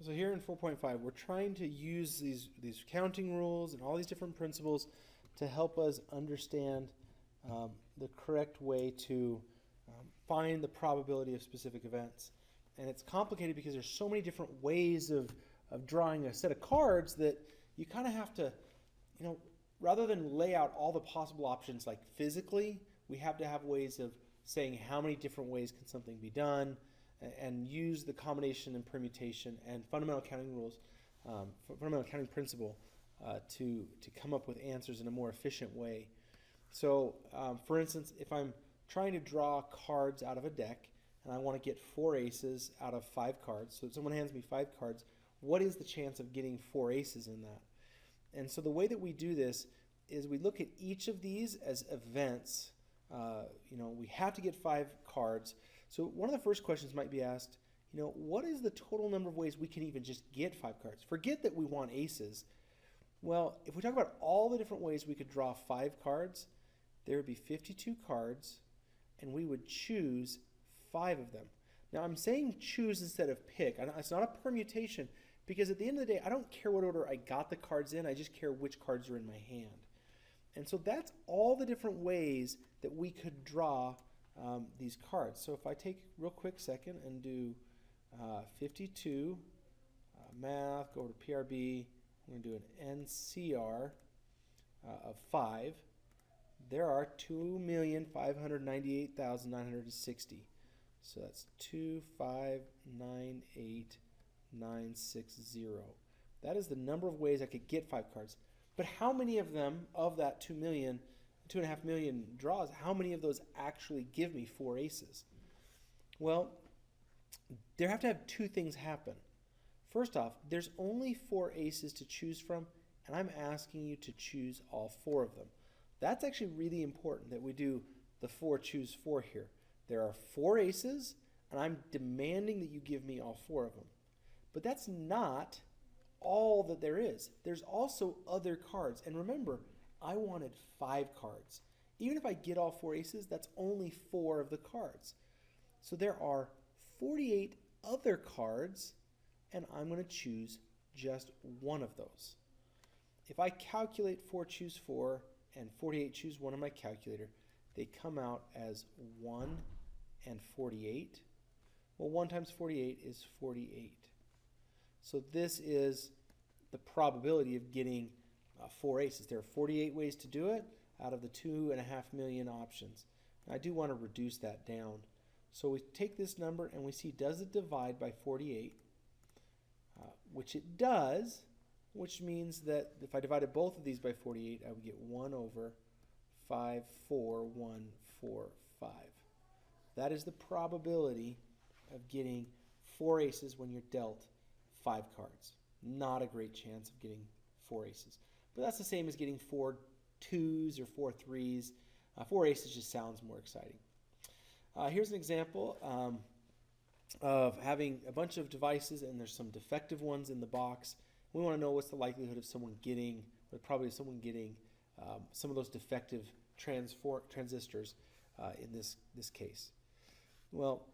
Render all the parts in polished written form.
So here in 4.5, we're trying to use these counting rules and all these different principles to help us understand the correct way to find the probability of specific events. And it's complicated because there's so many different ways of drawing a set of cards that you kind of have to, rather than lay out all the possible options like physically, we have to have ways of saying how many different ways can something be done, and use the combination and permutation and fundamental counting rules, fundamental counting principle to come up with answers in a more efficient way. So, for instance, if I'm trying to draw cards out of a deck and I want to get 4 aces out of 5 cards, so if someone hands me 5 cards, what is the chance of getting 4 aces in that? And so the way that we do this is we look at each of these as events. We have to get 5 cards. So one of the first questions might be asked, what is the total number of ways we can even just get 5 cards? Forget that we want aces. Well, if we talk about all the different ways we could draw 5 cards, there would be 52 cards, and we would choose 5 of them. Now, I'm saying choose instead of pick. It's not a permutation, because at the end of the day, I don't care what order I got the cards in. I just care which cards are in my hand. And so that's all the different ways that we could draw these cards. So if I take a real quick second and do 52, math, go over to PRB, I'm going to do an NCR of 5. There are 2,598,960. So that's 2598960. That is the number of ways I could get 5 cards. But how many of them, of that 2.5 million draws, how many of those actually give me 4 aces? Well, there have to have 2 things happen. First off, there's only 4 aces to choose from, and I'm asking you to choose all 4 of them. That's actually really important that we do the 4 choose 4 here. There are 4 aces, and I'm demanding that you give me all 4 of them. But that's not all that there is. There's also other cards. And remember, I wanted 5 cards. Even if I get all 4 aces, that's only 4 of the cards. So there are 48 other cards, and I'm going to choose just one of those. If I calculate 4 choose 4 and 48 choose 1 on my calculator, they come out as 1 and 48. Well, 1 times 48 is 48. So this is the probability of getting 4 aces. There are 48 ways to do it out of the 2.5 million options. I do want to reduce that down. So we take this number and we see, does it divide by 48? Which it does, which means that if I divided both of these by 48, I would get 1 over 5, 4, 1, 4, 5. That is the probability of getting 4 aces when you're dealt 5 cards. Not a great chance of getting 4 aces. But that's the same as getting 4 2s or 4 3s. 4 aces just sounds more exciting. Here's an example of having a bunch of devices and there's some defective ones in the box. We want to know what's the likelihood of someone getting, or probably someone getting some of those defective transistors in this case. Well,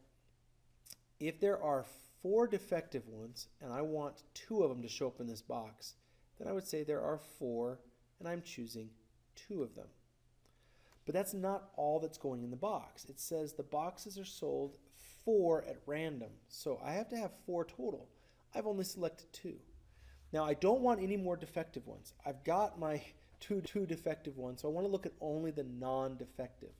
if there are 4 defective ones and I want 2 of them to show up in this box, then I would say there are 4 and I'm choosing 2 of them. But that's not all that's going in the box. It says the boxes are sold 4 at random. So I have to have 4 total. I've only selected 2. Now I don't want any more defective ones. I've got my two defective ones, so I want to look at only the non-defective.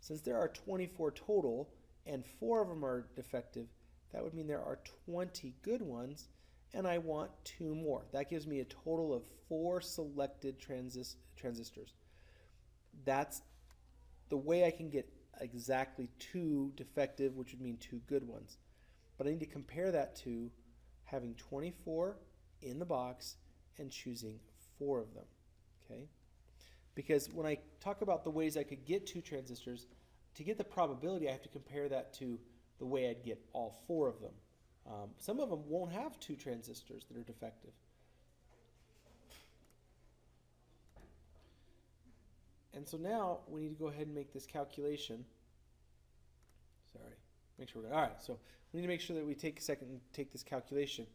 Since there are 24 total and 4 of them are defective, that would mean there are 20 good ones, and I want 2 more. That gives me a total of 4 selected transistors. That's the way I can get exactly 2 defective, which would mean 2 good ones. But I need to compare that to having 24 in the box and choosing 4 of them. Okay? Because when I talk about the ways I could get 2 transistors, to get the probability, I have to compare that to the way I'd get all 4 of them. Some of them won't have 2 transistors that are defective. And so now we need to go ahead and make this calculation. Sorry, make sure we're good. All right, so we need to make sure that we take a second and take this calculation.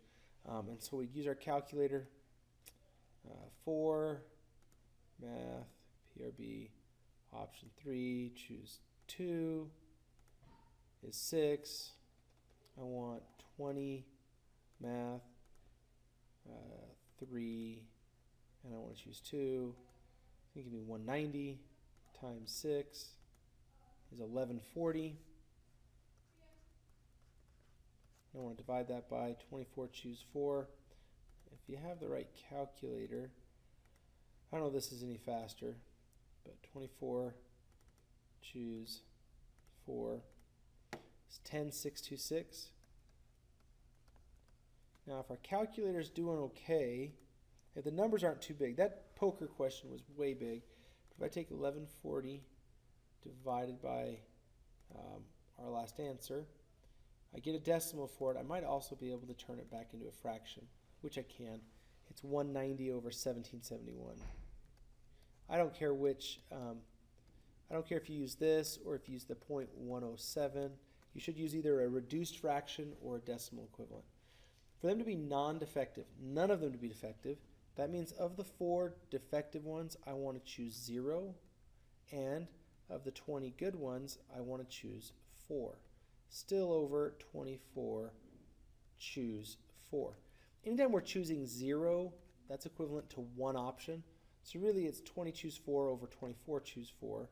And so we'd use our calculator. 4, math, PRB, option 3, choose 2, is 6. I want 20, math, 3, and I want to choose 2. It's going to give me 190 times 6 is 1140. I want to divide that by 24, choose 4. If you have the right calculator, I don't know if this is any faster, but 24, choose 4, is 10,626. Now if our calculator is doing okay, if the numbers aren't too big, that poker question was way big. If I take 1140 divided by our last answer, I get a decimal for it. I might also be able to turn it back into a fraction, which I can. It's 190 over 1771. I don't care which, I don't care if you use this or if you use the 0.107. You should use either a reduced fraction or a decimal equivalent. For them to be non-defective, none of them to be defective, that means of the 4 defective ones, I want to choose 0, and of the 20 good ones, I want to choose 4. Still over 24, choose 4. Anytime we're choosing 0, that's equivalent to one option. So really it's 20 choose 4 over 24 choose 4.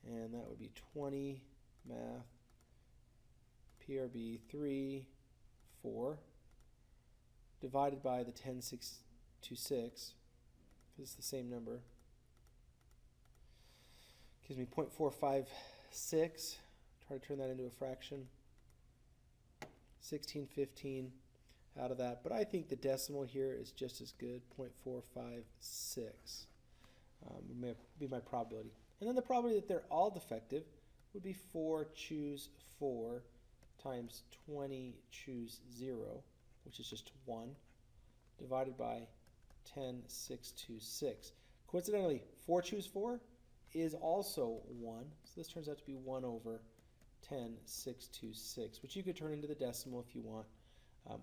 And that would be 20 math PRB 3 4 divided by the 10,626, because it's the same number. Gives me 0.456. Try to turn that into a fraction. 1615 out of that, but I think the decimal here is just as good, 0.456. May be my probability. And then the probability that they're all defective would be 4 choose 4 times 20 choose 0, which is just 1, divided by 10,626. Coincidentally, 4 choose 4 is also 1, so this turns out to be 1 over 10,626, which you could turn into the decimal if you want,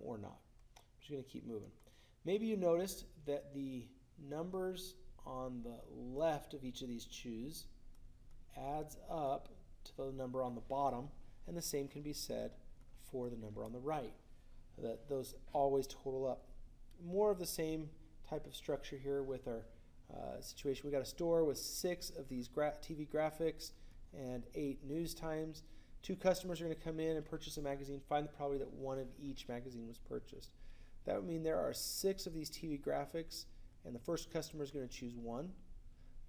or not. I'm just going to keep moving. Maybe you noticed that the numbers on the left of each of these choose adds up to the number on the bottom, and the same can be said for the number on the right. That those always total up. More of the same type of structure here with our situation. We got a store with 6 of these TV graphics and 8 news times. 2 customers are going to come in and purchase a magazine. Find the probability that 1 of each magazine was purchased. That would mean there are 6 of these TV graphics, and the first customer is going to choose 1.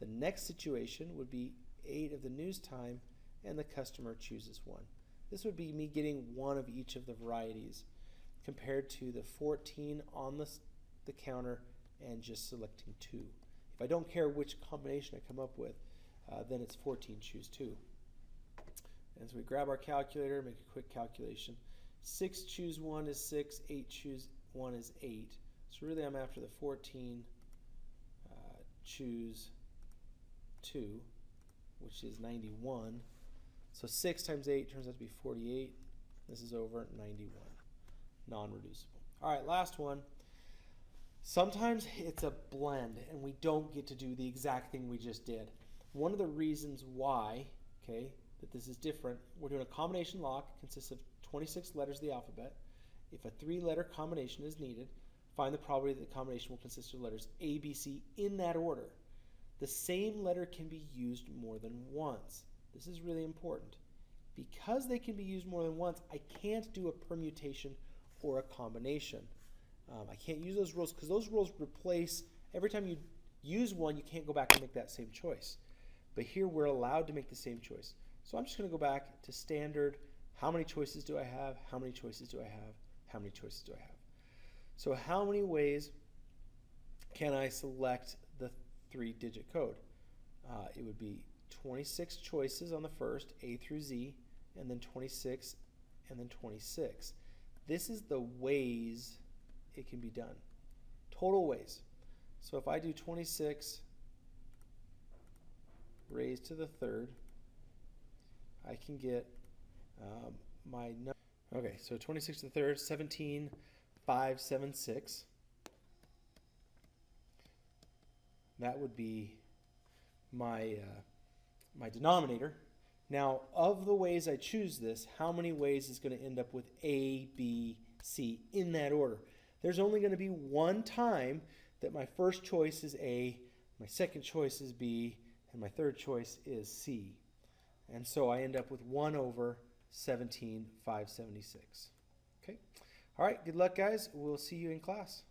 The next situation would be 8 of the news time, and the customer chooses 1. This would be me getting 1 of each of the varieties compared to the 14 on the counter and just selecting 2. If I don't care which combination I come up with, then it's 14 choose 2. And so we grab our calculator, make a quick calculation. 6 choose 1 is 6, 8 choose 1 is 8. So really I'm after the 14 choose 2, which is 91. So 6 times 8 turns out to be 48. This is over 91. Non-reducible. All right, last one. Sometimes it's a blend and we don't get to do the exact thing we just did. One of the reasons why, that this is different, we're doing a combination lock. It consists of 26 letters of the alphabet. If a 3-letter combination is needed, find the probability that the combination will consist of letters A, B, C in that order. The same letter can be used more than once. This is really important. Because they can be used more than once, I can't do a permutation or a combination. I can't use those rules because those rules replace, every time you use one, you can't go back and make that same choice. But here we're allowed to make the same choice. So I'm just going to go back to standard. How many choices do I have? How many choices do I have? How many choices do I have? So how many ways can I select the 3-digit code? It would be 26 choices on the first, A through Z, and then 26, and then 26. This is the ways it can be done. Total ways. So if I do 26 raised to the 3rd, I can get my number. Okay, so 26 to the 3rd, 17, 576. That would be my my denominator. Now, of the ways I choose this, how many ways is going to end up with A, B, C in that order? There's only going to be one time that my first choice is A, my second choice is B, and my third choice is C. And so I end up with 1 over 17,576. Okay. All right, good luck, guys. We'll see you in class.